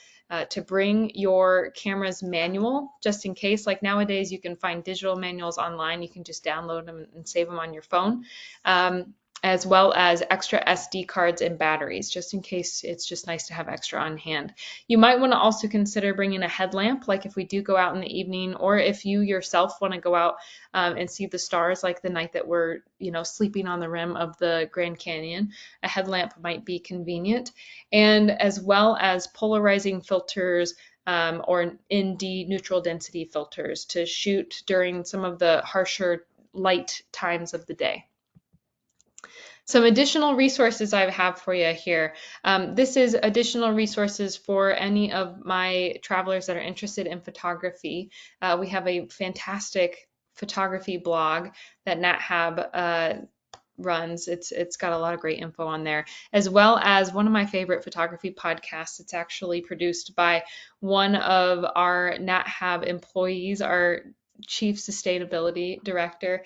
to bring your camera's manual, just in case. Like nowadays, you can find digital manuals online. You can just download them and save them on your phone, as well as extra SD cards and batteries, just in case. It's just nice to have extra on hand. You might want to also consider bringing a headlamp, like if we do go out in the evening, or if you yourself want to go out and see the stars, like the night that we're, sleeping on the rim of the Grand Canyon. A headlamp might be convenient, and as well as polarizing filters, or ND, neutral density filters, to shoot during some of the harsher light times of the day. Some additional resources I have for you here. This is additional resources for any of my travelers that are interested in photography. We have a fantastic photography blog that NatHab runs. It's got a lot of great info on there, as well as one of my favorite photography podcasts. It's actually produced by one of our NatHab employees, our Chief Sustainability Director,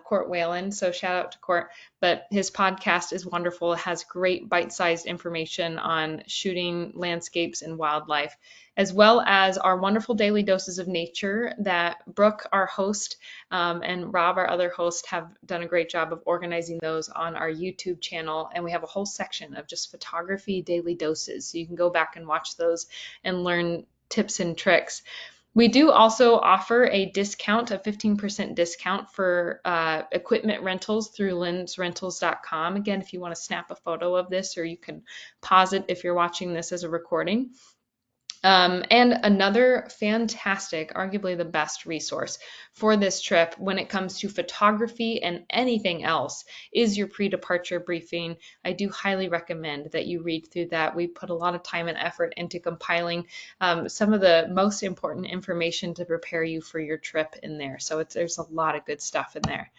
Court Whalen. So shout out to Court. But his podcast is wonderful. It has great bite-sized information on shooting landscapes and wildlife, as well as our wonderful daily doses of nature that Brooke, our host, and Rob, our other host, have done a great job of organizing those on our YouTube channel. And we have a whole section of just photography daily doses. So you can go back and watch those and learn tips and tricks. We do also offer a 15% discount for equipment rentals through lensrentals.com. Again, if you want to snap a photo of this, or you can pause it if you're watching this as a recording. And another fantastic, arguably the best resource for this trip when it comes to photography and anything else is your pre-departure briefing. I do highly recommend that you read through that. We put a lot of time and effort into compiling some of the most important information to prepare you for your trip in there. So there's a lot of good stuff in there.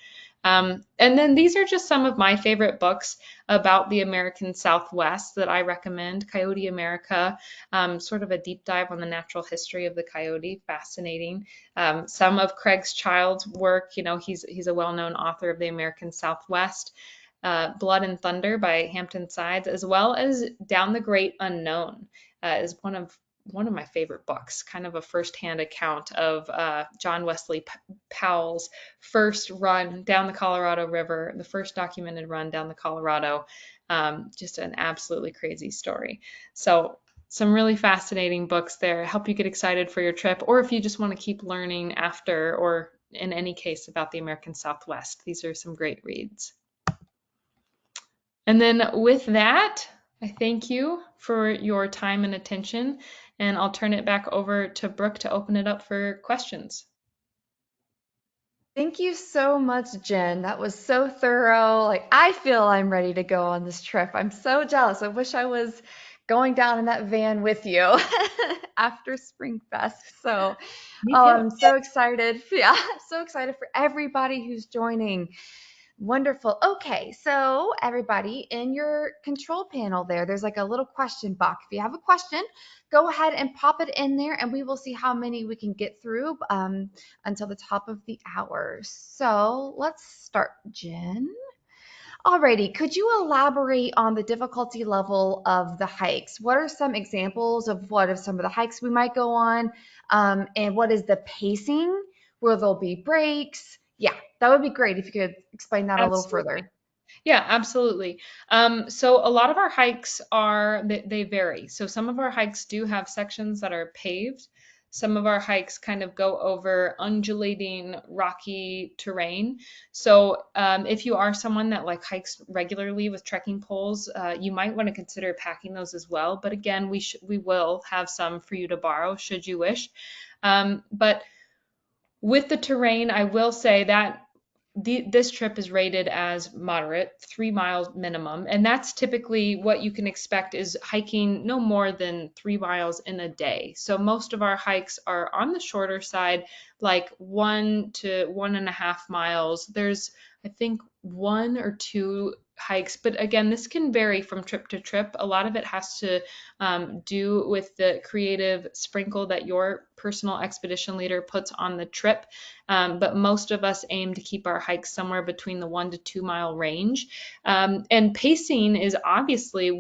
And then these are just some of my favorite books about the American Southwest that I recommend. Coyote America, sort of a deep dive on the natural history of the coyote, fascinating. Some of Craig's Child's work, he's a well-known author of the American Southwest. Blood and Thunder by Hampton Sides, as well as Down the Great Unknown, is one of my favorite books, kind of a firsthand account of John Wesley Powell's first run down the Colorado River, the first documented run down the Colorado. Just an absolutely crazy story. So some really fascinating books there, help you get excited for your trip, or if you just want to keep learning after, or in any case about the American Southwest. These are some great reads. And then with that, I thank you for your time and attention, and I'll turn it back over to Brooke to open it up for questions. Thank you so much, Jen. That was so thorough. Like, I feel I'm ready to go on this trip. I'm so jealous. I wish I was going down in that van with you after Spring Fest. So, Me oh, too. I'm so excited. Yeah, so excited for everybody who's joining. Wonderful. Okay, so everybody in your control panel there's like a little question box. If you have a question, go ahead and pop it in there and we will see how many we can get through until the top of the hour. So let's start, Jen. Alrighty, could you elaborate on the difficulty level of the hikes? What are some examples of what are some of the hikes we might go on? And what is the pacing? Will there be breaks? Yeah, that would be great if you could explain that a little Absolutely. further. Yeah, absolutely. So a lot of our hikes they vary. So some of our hikes do have sections that are paved. Some of our hikes kind of go over undulating, rocky terrain. So if you are someone that like hikes regularly with trekking poles, you might want to consider packing those as well. But again, we will have some for you to borrow should you wish. But with the terrain, I will say that this trip is rated as moderate, 3 miles minimum, and that's typically what you can expect is hiking no more than 3 miles in a day. So most of our hikes are on the shorter side, like 1 to 1.5 miles. There's, I think, one or two hikes, but again, this can vary from trip to trip. A lot of it has to do with the creative sprinkle that your personal expedition leader puts on the trip. But most of us aim to keep our hikes somewhere between the 1 to 2 mile range. And pacing is obviously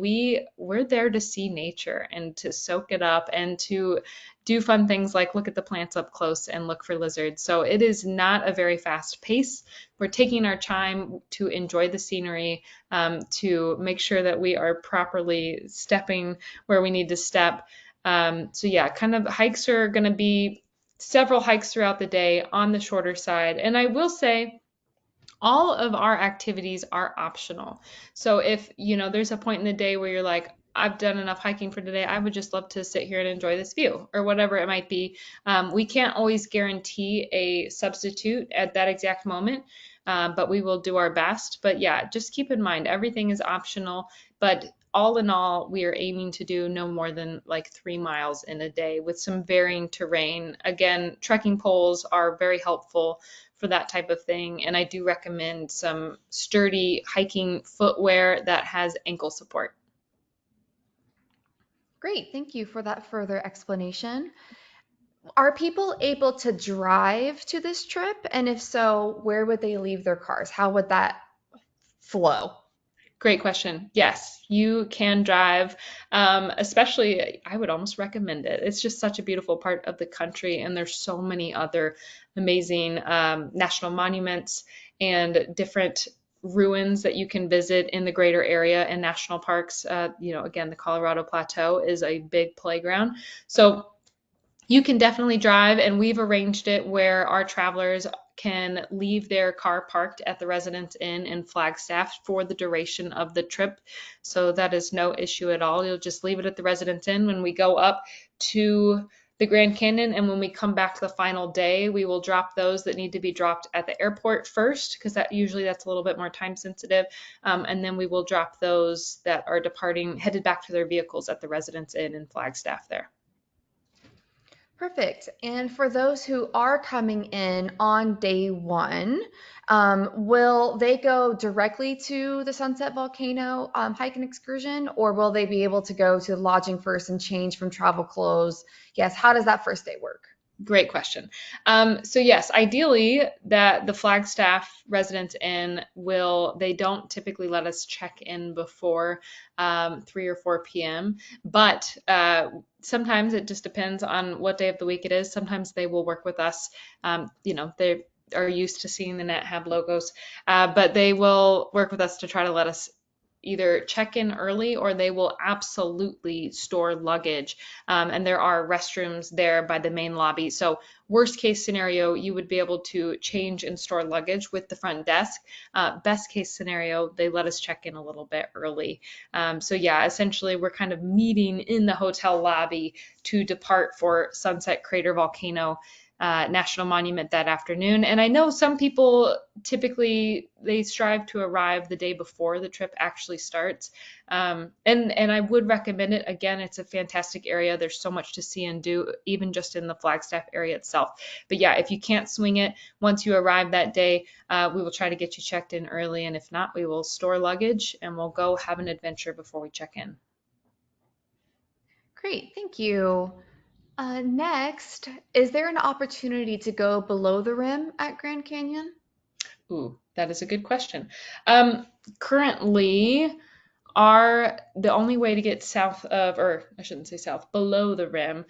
we're there to see nature and to soak it up and to do fun things like look at the plants up close and look for lizards. So it is not a very fast pace. We're taking our time to enjoy the scenery, to make sure that we are properly stepping where we need to step. So yeah, kind of hikes are going to be several hikes throughout the day on the shorter side. And I will say, all of our activities are optional. So if, there's a point in the day where you're like, I've done enough hiking for today, I would just love to sit here and enjoy this view or whatever it might be. We can't always guarantee a substitute at that exact moment, but we will do our best. But yeah, just keep in mind, everything is optional, but all in all, we are aiming to do no more than like 3 miles in a day with some varying terrain. Again, trekking poles are very helpful for that type of thing. And I do recommend some sturdy hiking footwear that has ankle support. Great, thank you for that further explanation. Are people able to drive to this trip? And if so, where would they leave their cars? How would that flow? Great question. Yes, you can drive. Especially, I would almost recommend it. It's just such a beautiful part of the country, and there's so many other amazing national monuments and different ruins that you can visit in the greater area and national parks. Again, the Colorado Plateau is a big playground. So you can definitely drive, and we've arranged it where our travelers can leave their car parked at the Residence Inn in Flagstaff for the duration of the trip. So that is no issue at all. You'll just leave it at the Residence Inn when we go up to the Grand Canyon, and when we come back the final day, we will drop those that need to be dropped at the airport first, because that's a little bit more time sensitive, and then we will drop those that are departing headed back to their vehicles at the Residence Inn in Flagstaff there. Perfect. And for those who are coming in on day one, will they go directly to the Sunset Volcano hike and excursion, or will they be able to go to lodging first and change from travel clothes? Yes, how does that first day work? Great question. So yes, ideally that the Flagstaff Residence Inn they don't typically let us check in before 3 or 4 p.m. But sometimes it just depends on what day of the week it is. Sometimes they will work with us. They are used to seeing the net have logos, but they will work with us to try to let us either check in early, or they will absolutely store luggage. And there are restrooms there by the main lobby. So worst case scenario, you would be able to change and store luggage with the front desk. Best case scenario, they let us check in a little bit early. So yeah, essentially we're kind of meeting in the hotel lobby to depart for Sunset Crater Volcano. National Monument that afternoon. And I know some people typically they strive to arrive the day before the trip actually starts. And I would recommend it. Again, it's a fantastic area. There's so much to see and do, even just in the Flagstaff area itself. But yeah, if you can't swing it, once you arrive that day, we will try to get you checked in early. And if not, we will store luggage and we'll go have an adventure before we check in. Great, thank you. Next, is there an opportunity to go below the rim at Grand Canyon? Ooh, that is a good question. Um, Currently, the only way to get south of, or I shouldn't say south, below the rim,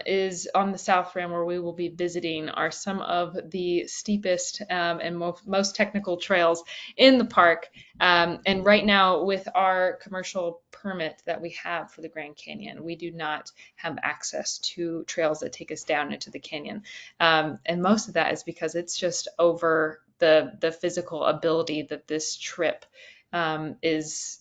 is on the south rim where we will be visiting are some of the steepest and most technical trails in the park. And right now, with our commercial permit that we have for the Grand Canyon, we do not have access to trails that take us down into the canyon. And most of that is because it's just over the physical ability that this trip is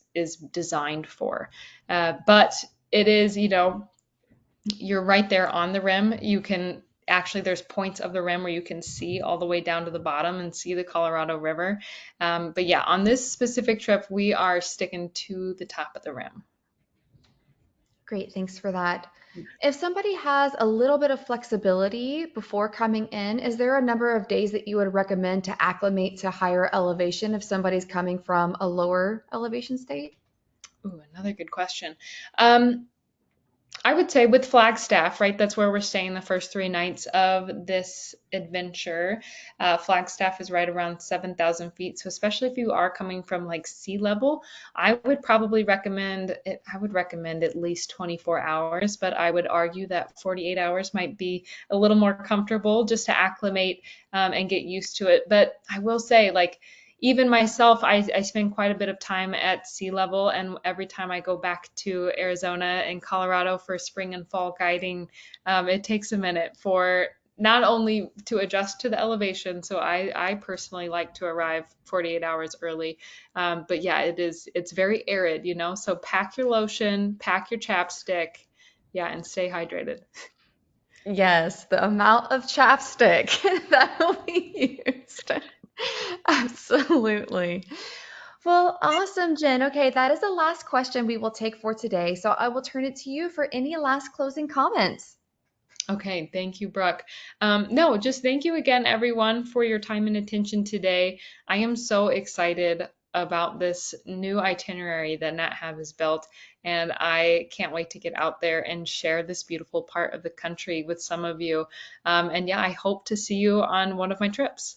designed for. But it is, you're right there on the rim. You can actually, there's points of the rim where you can see all the way down to the bottom and see the Colorado River. But yeah, on this specific trip, we are sticking to the top of the rim. Great, thanks for that. If somebody has a little bit of flexibility before coming in, is there a number of days that you would recommend to acclimate to higher elevation if somebody's coming from a lower elevation state? Ooh, another good question. Um, I would say with Flagstaff, right? That's where we're staying the first 3 nights of this adventure. Flagstaff is right around 7,000 feet. So especially if you are coming from like sea level, I would probably recommend it. I would recommend at least 24 hours, but I would argue that 48 hours might be a little more comfortable just to acclimate and get used to it. But I will say, like, even myself, I spend quite a bit of time at sea level, and every time I go back to Arizona and Colorado for spring and fall guiding, it takes a minute for not only to adjust to the elevation. So I personally like to arrive 48 hours early. But yeah, it's very arid, so pack your lotion, pack your chapstick, yeah, and stay hydrated. Yes, the amount of chapstick that will be used. Absolutely. Well, awesome, Jen. Okay, that is the last question we will take for today. So I will turn it to you for any last closing comments. Okay, thank you, Brooke. No, just thank you again, everyone, for your time and attention today. I am so excited about this new itinerary that NatHab has built, and I can't wait to get out there and share this beautiful part of the country with some of you. And yeah, I hope to see you on one of my trips.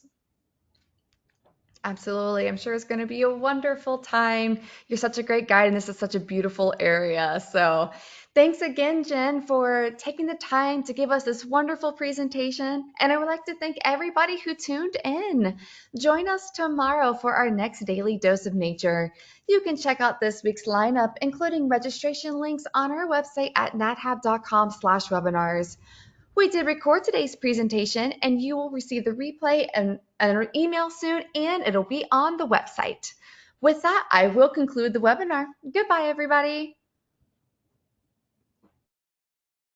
Absolutely. I'm sure it's going to be a wonderful time. You're such a great guide, and this is such a beautiful area. So, thanks again, Jen, for taking the time to give us this wonderful presentation. And I would like to thank everybody who tuned in. Join us tomorrow for our next daily dose of nature. You can check out this week's lineup, including registration links on our website at nathab.com/webinars. We did record today's presentation, and you will receive the replay and an email soon, and it'll be on the website. With that, I will conclude the webinar. Goodbye, everybody.